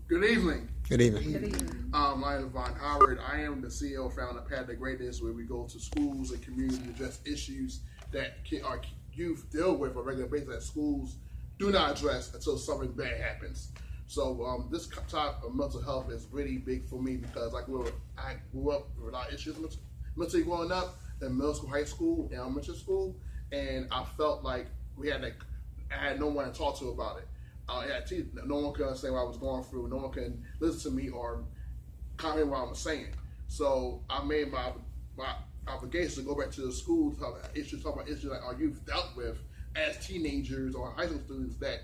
Good evening. Good evening. Good evening. My name is Von Howard. I am the CEO founder of Path to Greatness, where we go to schools and communities to address issues that our youth deal with on a regular basis that schools do not address until something bad happens. So this topic of mental health is really big for me because I grew up with a lot of issues mentally growing up in middle school, high school, and elementary school, and I felt like I had no one to talk to about it. No one could understand what I was going through. No one can listen to me or comment what I'm saying. So I made my obligation to go back to the school, talk about issues that our youth dealt with as teenagers or high school students that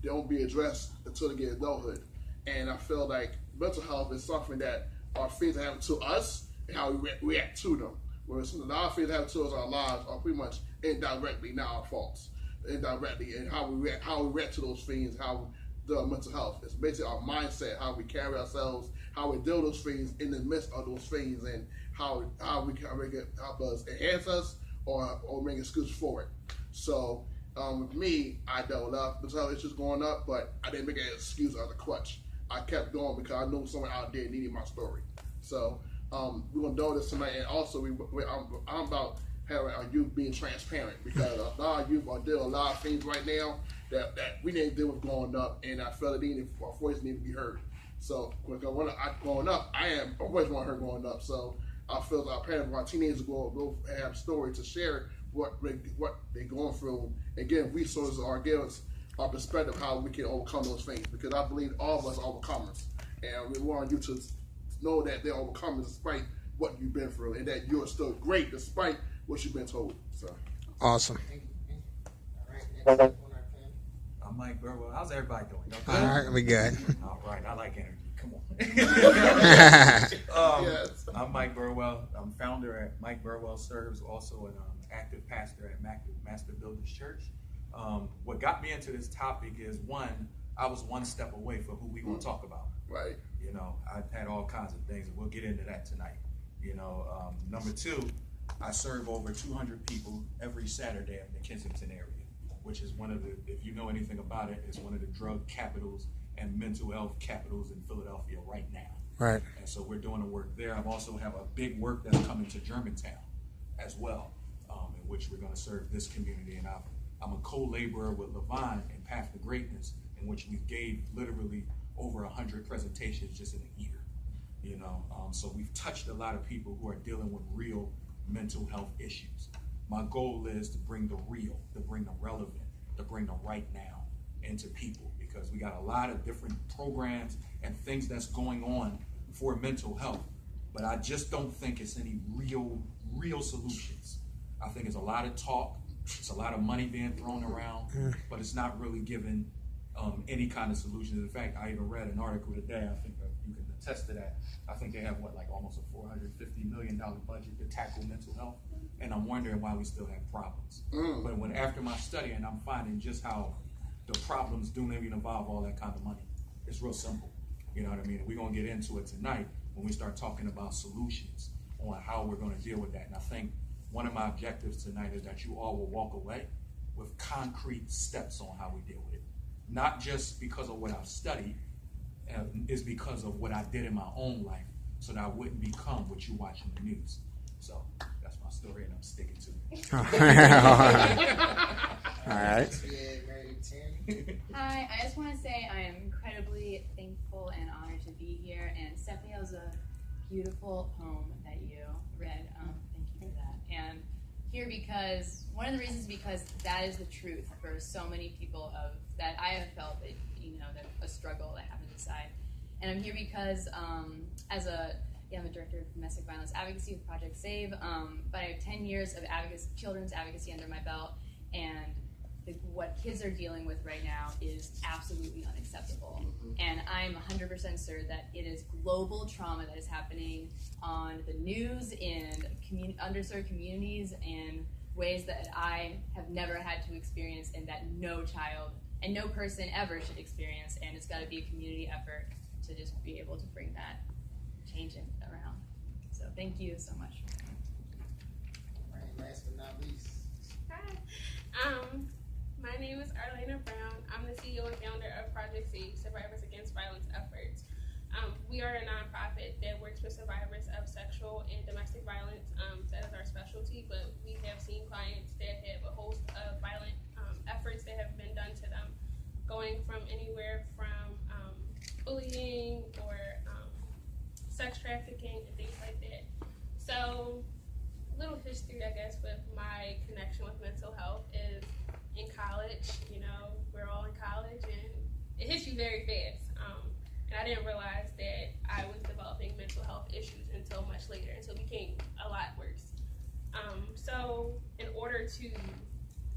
don't be addressed until they get adulthood. And I feel like mental health is something that are things that happen to us and how we react to them. Whereas a lot of things that happen to us in our lives are pretty much indirectly not our faults. Indirectly, and how we react to those things, how the mental health. It's basically our mindset, how we carry ourselves, how we deal with those things in the midst of those things, and how we can make it help us enhance us or make excuses for it. So with me, I dealt with a lot of mental health issues growing up, but I didn't make an excuse as a crutch. I kept going because I knew someone out there needed my story. So we're gonna do this tonight, and also I'm about having our youth being transparent because a lot of youth are dealing with a lot of things right now that we didn't deal with growing up, and I felt our voice needed to be heard. So when I growing up, I always want to hear growing up. So I feel like parents of our teenagers go have stories to share what they're going through and give resources or give us our perspective how we can overcome those things, because I believe all of us are overcomers, and we want you to know that they're overcomers despite what you've been through, and that you're still great despite what you've been told. So Awesome. All right, next up on our panel. I'm Mike Burwell. How's everybody doing? Y'all All good? right, we good. All right, I like energy. Come on. Yes. I'm Mike Burwell. I'm founder at Mike Burwell Serves, also an active pastor at Master Builders Church. What got me into this topic is, one, I was one step away from who we want to talk about. Right. You know, I've had all kinds of things, and we'll get into that tonight. You know, number two, I serve over 200 people every Saturday in the Kensington area, which is one of the, if you know anything about it, it's one of the drug capitals and mental health capitals in Philadelphia right now. Right. And so we're doing the work there. I also have a big work that's coming to Germantown as well, in which we're going to serve this community. And I'm a co-laborer with Levine in Path to Greatness, in which we gave literally over 100 presentations just in a year. You know, so we've touched a lot of people who are dealing with real mental health issues. My goal is to bring the real, to bring the relevant, to bring the right now into people, because we got a lot of different programs and things that's going on for mental health, but I just don't think it's any real solutions. I think it's a lot of talk, it's a lot of money being thrown around, but it's not really giving any kind of solutions. In fact, I even read an article today, I think you can attest to that. I think they have almost a $450 million budget to tackle mental health, and I'm wondering why we still have problems. But after my study, and I'm finding just how the problems don't even involve all that kind of money. It's real simple, you know what I mean? And we're gonna get into it tonight when we start talking about solutions on how we're gonna deal with that. And I think one of my objectives tonight is that you all will walk away with concrete steps on how we deal with it. Not just because of what I've studied, is because of what I did in my own life, so that I wouldn't become what you watch in the news. So that's my story, and I'm sticking to it. All right. Hi, I just want to say I am incredibly thankful and honored to be here. And Stephanie, that was a beautiful poem that you read. Thank you for that. And here because one of the reasons because that is the truth for so many people that I have felt that that a struggle that happens inside. And I'm here because I'm a director of domestic violence advocacy with Project S.A.VE, but I have 10 years of children's advocacy under my belt, and what kids are dealing with right now is absolutely unacceptable. And I'm 100% certain that it is global trauma that is happening on the news in underserved communities in ways that I have never had to experience, and that no child and no person ever should experience. And it's got to be a community effort to just be able to bring that change around. So thank you so much. All right, last but not least. Hi. My name is Arlena Brown. I'm the CEO and founder of Project S.A.VE, Survivors Against Violence Efforts. We are a nonprofit that works with survivors of sexual and domestic violence. That is our specialty, but we have seen clients that have a host of violent efforts that have been done to them, going from anywhere from bullying or sex trafficking and things like that. So, little history, I guess, with my connection with mental health is in college. You know, we're all in college, and it hits you very fast. And I didn't realize that I was developing mental health issues until much later, until it became a lot worse. So, in order to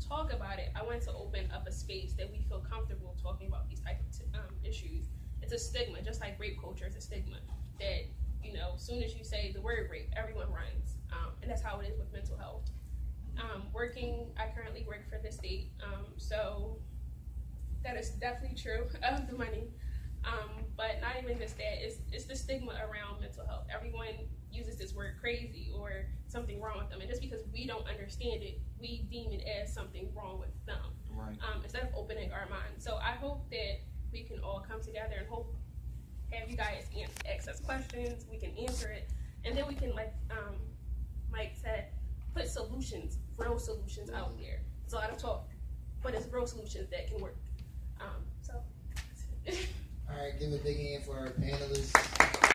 talk about it, I wanted to open up a space that we feel comfortable talking about these types of issues. It's a stigma, just like rape culture is a stigma. That, you know, as soon as you say the word rape, everyone runs. And that's how it is with mental health. I currently work for the state, so that is definitely true of the money. But not even just that, it's the stigma around mental health. Everyone uses this word crazy or something wrong with them. And just because we don't understand it, we deem it as something wrong with them. Right. Instead of opening our minds. So I hope that we can all come together and have you guys ask us questions, we can answer it, and then we can, like Mike said, put solutions, real solutions out there. It's a lot of talk, but it's real solutions that can work. So, All right, give a big hand for our panelists.